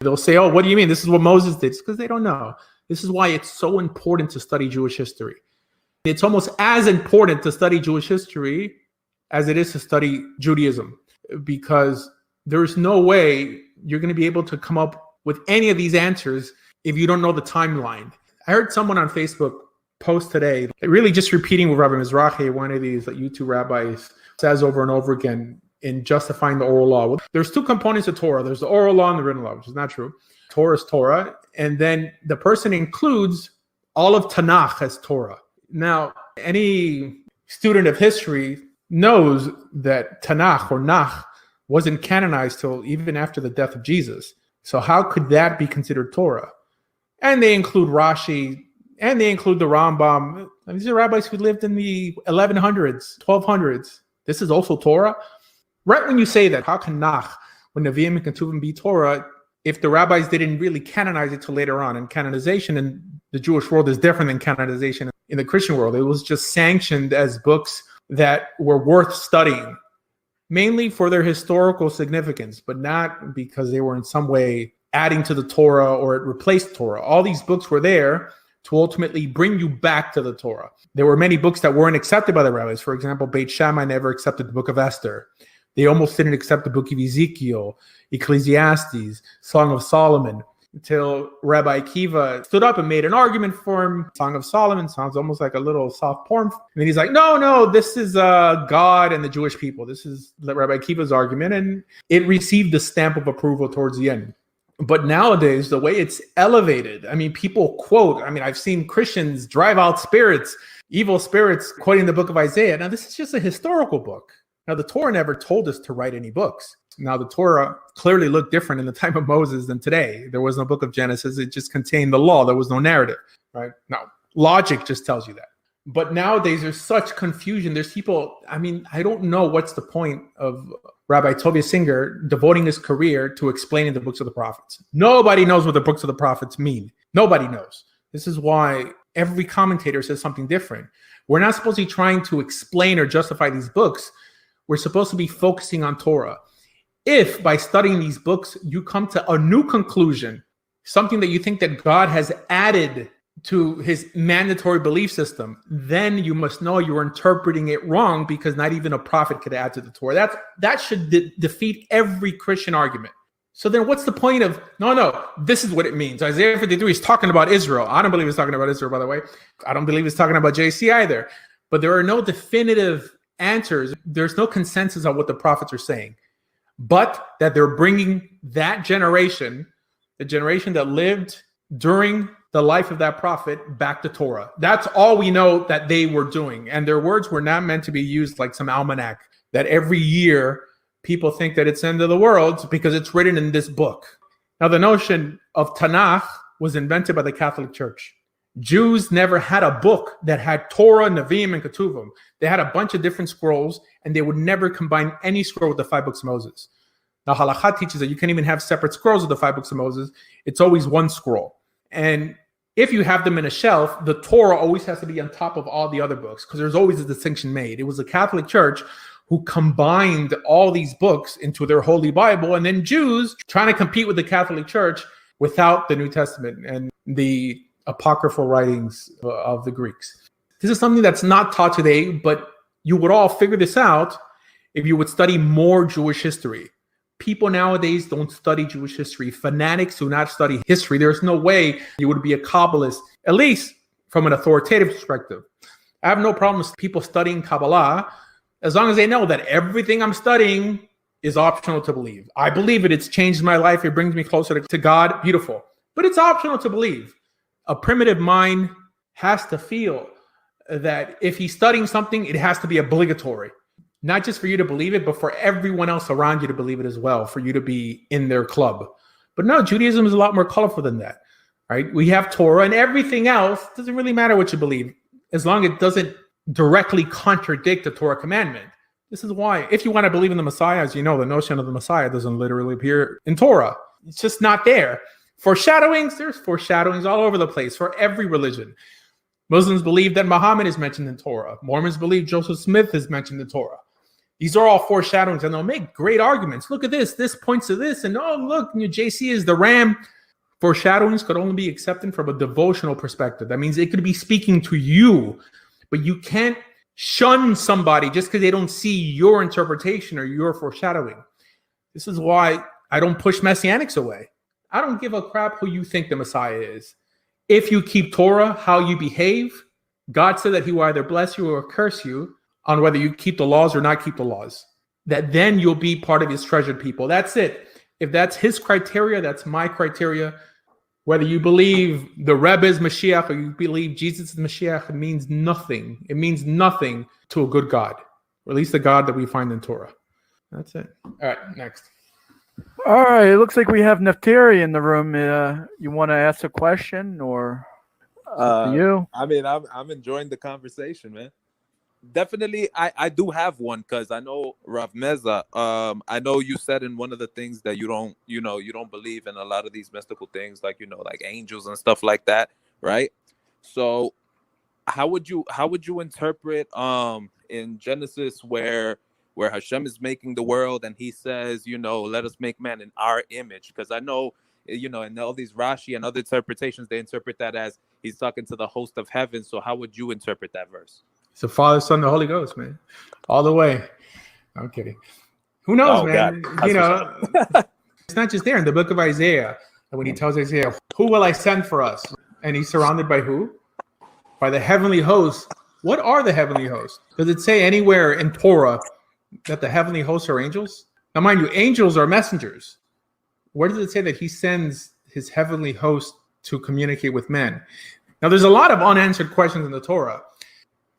They'll say, oh, what do you mean? This is what Moses did. It's because they don't know. This is why it's so important to study Jewish history. It's almost as important to study Jewish history as it is to study Judaism, because there's no way you're going to be able to come up with any of these answers if you don't know the timeline. I heard someone on Facebook post today, really just repeating what Rabbi Mizrahi, one of these YouTube rabbis, says over and over again in justifying the oral law. There's two components of Torah. There's the oral law and the written law, which is not true. Torah is Torah. And then the person includes all of Tanakh as Torah. Now, any student of history knows that Tanakh or Nach wasn't canonized till even after the death of Jesus. So how could that be considered Torah? And they include Rashi, and they include the Rambam. These are rabbis who lived in the 1100s, 1200s. This is also Torah? Right when you say that, how can Nach, when Nevi'im and Ketuvim be Torah, if the rabbis didn't really canonize it till later on? And canonization in the Jewish world is different than canonization in the Christian world. It was just sanctioned as books that were worth studying, mainly for their historical significance, but not because they were in some way adding to the Torah or it replaced Torah. All these books were there to ultimately bring you back to the Torah. There were many books that weren't accepted by the rabbis. For example, Beit Shammai never accepted the book of Esther. They almost didn't accept the book of Ezekiel, Ecclesiastes, Song of Solomon, until Rabbi Akiva stood up and made an argument for him. Song of Solomon sounds almost like a little soft porn. And he's like, no, this is God and the Jewish people. This is Rabbi Akiva's argument. And it received the stamp of approval towards the end. But nowadays, the way it's elevated, people quote, I've seen Christians drive out spirits, evil spirits, quoting the book of Isaiah. Now, this is just a historical book. Now, the Torah never told us to write any books. Now, the Torah clearly looked different in the time of Moses than today. There was no book of Genesis. It just contained the law. There was no narrative, right? Now, logic just tells you that. But nowadays, there's such confusion. There's people, I don't know what's the point of Rabbi Tovia Singer devoting his career to explaining the books of the prophets. Nobody knows what the books of the prophets mean. Nobody knows. This is why every commentator says something different. We're not supposed to be trying to explain or justify these books. We're supposed to be focusing on Torah. If by studying these books, you come to a new conclusion, something that you think that God has added to his mandatory belief system, then you must know you're interpreting it wrong, because not even a prophet could add to the Torah. That should defeat every Christian argument. So then what's the point of, no, this is what it means. Isaiah 53 is talking about Israel. I don't believe he's talking about Israel, by the way. I don't believe he's talking about JC either. But there are no definitive answers. There's no consensus on what the prophets are saying. But that they're bringing that generation, the generation that lived during the life of that prophet, back to Torah. That's all we know that they were doing. And their words were not meant to be used like some almanac that every year people think that it's the end of the world because it's written in this book. Now, the notion of Tanakh was invented by the Catholic Church. Jews never had a book that had Torah, Nevi'im, and Ketuvim. They had a bunch of different scrolls, and they would never combine any scroll with the 5 books of Moses. Now, Halakha teaches that you can't even have separate scrolls with the 5 books of Moses. It's always one scroll. And if you have them in a shelf, the Torah always has to be on top of all the other books, because there's always a distinction made. It was the Catholic Church who combined all these books into their Holy Bible, and then Jews trying to compete with the Catholic Church without the New Testament and the apocryphal writings of the Greeks. This is something that's not taught today, but you would all figure this out if you would study more Jewish history. People nowadays don't study Jewish history. Fanatics do not study history. There's no way you would be a Kabbalist, at least from an authoritative perspective. I have no problem with people studying Kabbalah as long as they know that everything I'm studying is optional to believe. I believe it. It's changed my life. It brings me closer to God. Beautiful. But it's optional to believe. A primitive mind has to feel that if he's studying something, it has to be obligatory. Not just for you to believe it, but for everyone else around you to believe it as well, for you to be in their club. But no, Judaism is a lot more colorful than that, right? We have Torah, and everything else doesn't really matter what you believe, as long as it doesn't directly contradict the Torah commandment. This is why, if you want to believe in the Messiah, as you know, the notion of the Messiah doesn't literally appear in Torah. It's just not there. Foreshadowings, there's foreshadowings all over the place for every religion. Muslims believe that Muhammad is mentioned in Torah. Mormons believe Joseph Smith is mentioned in Torah. These are all foreshadowings, and they'll make great arguments. Look at this. This points to this. And oh, look, JC is the ram. Foreshadowings could only be accepted from a devotional perspective. That means it could be speaking to you, but you can't shun somebody just because they don't see your interpretation or your foreshadowing. This is why I don't push messianics away. I don't give a crap who you think the Messiah is. If you keep Torah, how you behave, God said that he will either bless you or curse you on whether you keep the laws or not keep the laws. That then you'll be part of his treasured people. That's it. If that's his criteria, that's my criteria. Whether you believe the Rebbe is Mashiach or you believe Jesus is Mashiach, it means nothing. It means nothing to a good God, or at least the God that we find in Torah. That's it. All right, next. All right, it looks like we have Nefteri in the room. You want to ask a question or you? I mean, I'm enjoying the conversation, man. Definitely, I do have one because I know Rav Meza. I know you said in one of the things that you don't believe in a lot of these mystical things, like like angels and stuff like that, right? So, how would you interpret in Genesis where Hashem is making the world and he says, let us make man in our image? Because I know, in all these Rashi and other interpretations, they interpret that as he's talking to the host of heaven. So, how would you interpret that verse? It's the Father, Son, the Holy Ghost, man. All the way. I'm kidding. Who knows, man? It's not just there in the book of Isaiah. And when he tells Isaiah, who will I send for us? And he's surrounded by who? By the heavenly hosts. What are the heavenly hosts? Does it say anywhere in Torah that the heavenly hosts are angels? Now, mind you, angels are messengers. Where does it say that he sends his heavenly host to communicate with men? Now, there's a lot of unanswered questions in the Torah.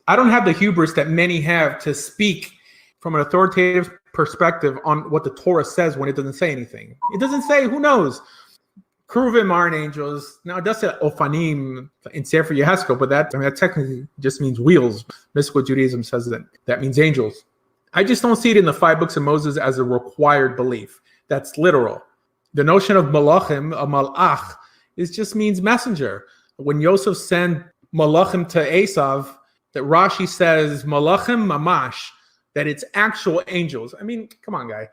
I don't have the hubris that many have to speak from an authoritative perspective on what the Torah says when it doesn't say anything. It doesn't say, who knows? Keruvim aren't angels. Now, it does say Ophanim in Sefer Yehezkel, but that technically just means wheels. Mystical Judaism says that means angels. I just don't see it in the 5 books of Moses as a required belief. That's literal. The notion of malachim, a malach, just means messenger. When Yosef sent malachim to Esav, that Rashi says malachim mamash, that it's actual angels. I mean, come on, guy.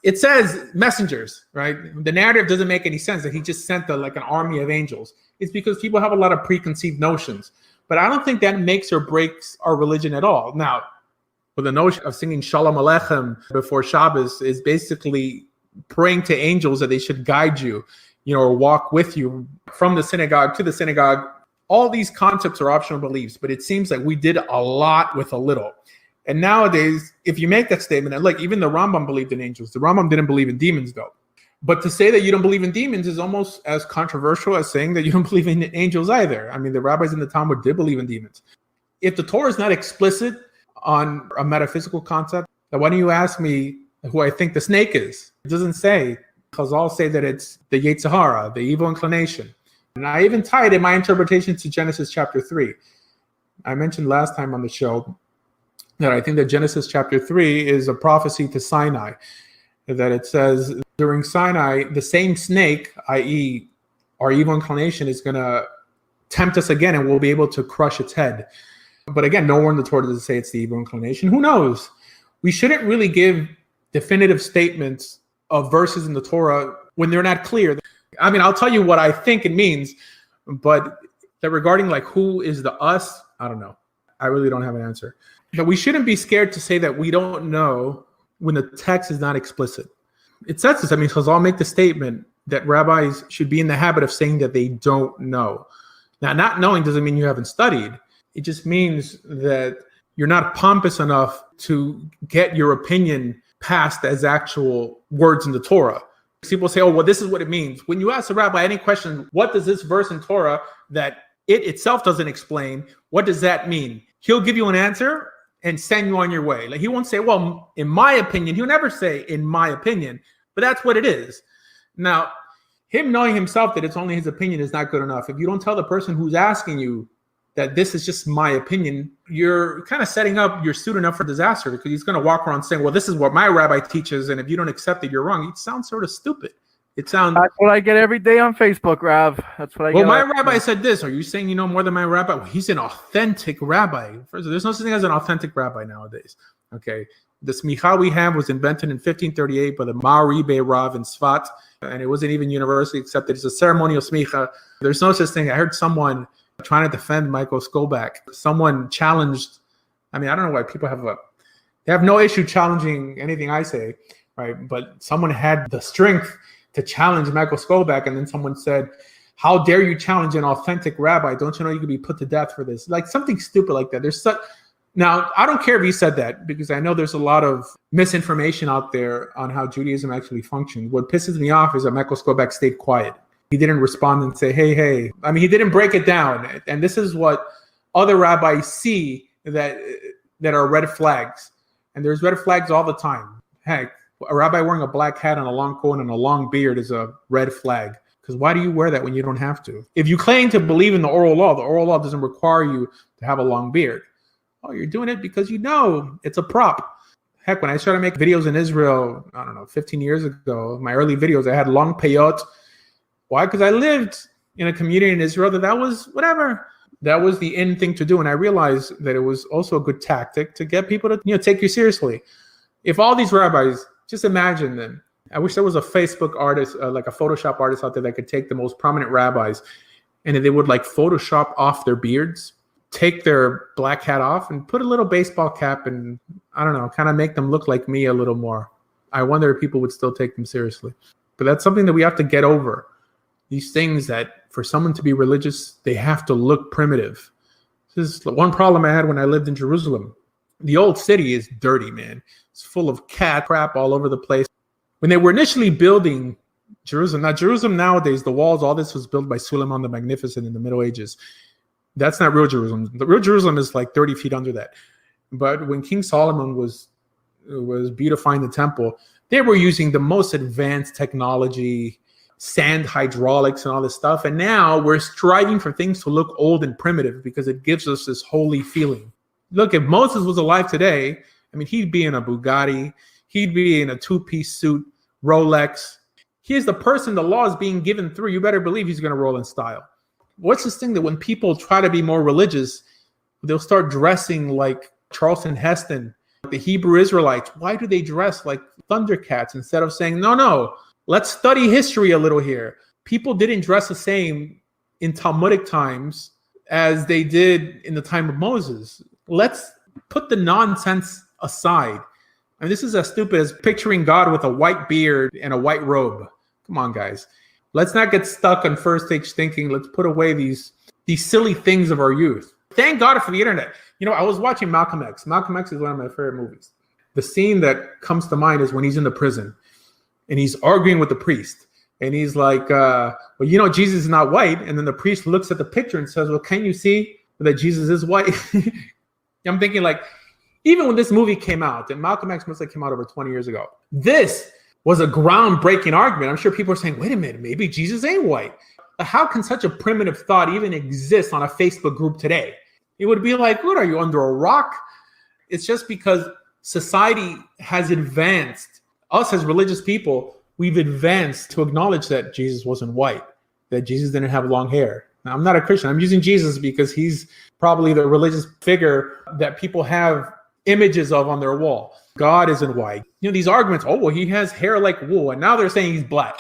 It says messengers, right? The narrative doesn't make any sense that he just sent an army of angels. It's because people have a lot of preconceived notions. But I don't think that makes or breaks our religion at all. Now, with the notion of singing Shalom Aleichem before Shabbos is basically praying to angels that they should guide you, or walk with you from the synagogue to the synagogue. All these concepts are optional beliefs, but it seems like we did a lot with a little. And nowadays, if you make that statement, and even the Rambam believed in angels. The Rambam didn't believe in demons, though. But to say that you don't believe in demons is almost as controversial as saying that you don't believe in angels either. I mean, the rabbis in the Talmud did believe in demons. If the Torah is not explicit on a metaphysical concept, then why don't you ask me who I think the snake is? It doesn't say. Chazal say that it's the Yetzer Hara, the evil inclination. And I even tied in my interpretation to Genesis chapter 3. I mentioned last time on the show that I think that Genesis chapter 3 is a prophecy to Sinai. That it says during Sinai, the same snake, i.e. our evil inclination, is going to tempt us again and we'll be able to crush its head. But again, nowhere in the Torah does it say it's the evil inclination. Who knows? We shouldn't really give definitive statements of verses in the Torah when they're not clear. I mean, I'll tell you what I think it means, but that regarding who is the us, I don't know. I really don't have an answer. But we shouldn't be scared to say that we don't know when the text is not explicit. It says this. I mean, Chazal make the statement that rabbis should be in the habit of saying that they don't know. Now, not knowing doesn't mean you haven't studied. It just means that you're not pompous enough to get your opinion passed as actual words in the Torah. People say, oh, well, this is what it means. When you ask a rabbi any question, what does this verse in Torah that it itself doesn't explain, what does that mean? He'll give you an answer and send you on your way. He won't say, well, in my opinion. He'll never say, in my opinion. But that's what it is. Now, him knowing himself that it's only his opinion is not good enough. If you don't tell the person who's asking you that this is just my opinion, you're kind of setting up your student up for disaster, because he's going to walk around saying, well, this is what my rabbi teaches, and if you don't accept it, you're wrong. It sounds sort of stupid. That's what I get every day on Facebook, Rav. That's what I get. Well, my rabbi said this. Are you saying you know more than my rabbi? Well, he's an authentic rabbi. First, there's no such thing as an authentic rabbi nowadays. Okay. The smicha we have was invented in 1538 by the Ma'aribe Rav in Sfat, and it wasn't even university accepted. It's a ceremonial smicha. There's no such thing. I heard someone trying to defend Michael Skolback. Someone challenged. I mean, I don't know why people they have no issue challenging anything I say, right? But someone had the strength to challenge Michael Skolback, and then someone said, "How dare you challenge an authentic rabbi? Don't you know you could be put to death for this?" Like something stupid like that. Now, I don't care if he said that, because I know there's a lot of misinformation out there on how Judaism actually functions. What pisses me off is that Michael Skolback stayed quiet. He didn't respond and say, hey. I mean, he didn't break it down. And this is what other rabbis see that are red flags. And there's red flags all the time. Heck, a rabbi wearing a black hat and a long coat and a long beard is a red flag. Because why do you wear that when you don't have to? If you claim to believe in the oral law doesn't require you to have a long beard. Oh, you're doing it because you know it's a prop. Heck, when I started making videos in Israel, I don't know, 15 years ago, my early videos, I had long peyot. Why? Because I lived in a community in Israel that was whatever. That was the in thing to do. And I realized that it was also a good tactic to get people to take you seriously. If all these rabbis, just imagine them. I wish there was a Facebook artist, like a Photoshop artist out there that could take the most prominent rabbis and they would like Photoshop off their beards, take their black hat off and put a little baseball cap and, I don't know, kind of make them look like me a little more. I wonder if people would still take them seriously. But that's something that we have to get over. These things that for someone to be religious, they have to look primitive. This is one problem I had when I lived in Jerusalem. The old city is dirty, man. It's full of cat crap all over the place. When they were initially building Jerusalem, now Jerusalem nowadays, the walls, all this was built by Suleiman the Magnificent in the Middle Ages. That's not real Jerusalem. The real Jerusalem is like 30 feet under that. But when King Solomon was beautifying the temple, they were using the most advanced technology, sand hydraulics and all this stuff. And now we're striving for things to look old and primitive because it gives us this holy feeling. Look, if Moses was alive today, I mean, he'd be in a Bugatti. He'd be in a two-piece suit, Rolex. He's the person the law is being given through. You better believe he's going to roll in style. What's this thing that when people try to be more religious, they'll start dressing like Charlton Heston, the Hebrew Israelites? Why do they dress like Thundercats instead of saying, no, let's study history a little here? People didn't dress the same in Talmudic times as they did in the time of Moses. Let's put the nonsense aside. I mean, this is as stupid as picturing God with a white beard and a white robe. Come on, guys. Let's not get stuck on first stage thinking. Let's put away these silly things of our youth. Thank God for the internet. You know, I was watching Malcolm X. Malcolm X is one of my favorite movies. The scene that comes to mind is when he's in the prison and he's arguing with the priest. And he's like, well, you know, Jesus is not white. And then the priest looks at the picture and says, well, can you see that Jesus is white? I'm thinking like, even when this movie came out, and Malcolm X must have came out over 20 years ago, this was a groundbreaking argument. I'm sure people are saying, wait a minute, maybe Jesus ain't white. How can such a primitive thought even exist on a Facebook group today? It would be like, what, are you under a rock? It's just because society has advanced. Us as religious people, we've advanced to acknowledge that Jesus wasn't white, that Jesus didn't have long hair. Now, I'm not a Christian. I'm using Jesus because he's probably the religious figure that people have images of on their wall. God isn't white. You know, these arguments, oh, well, he has hair like wool, and now they're saying he's black.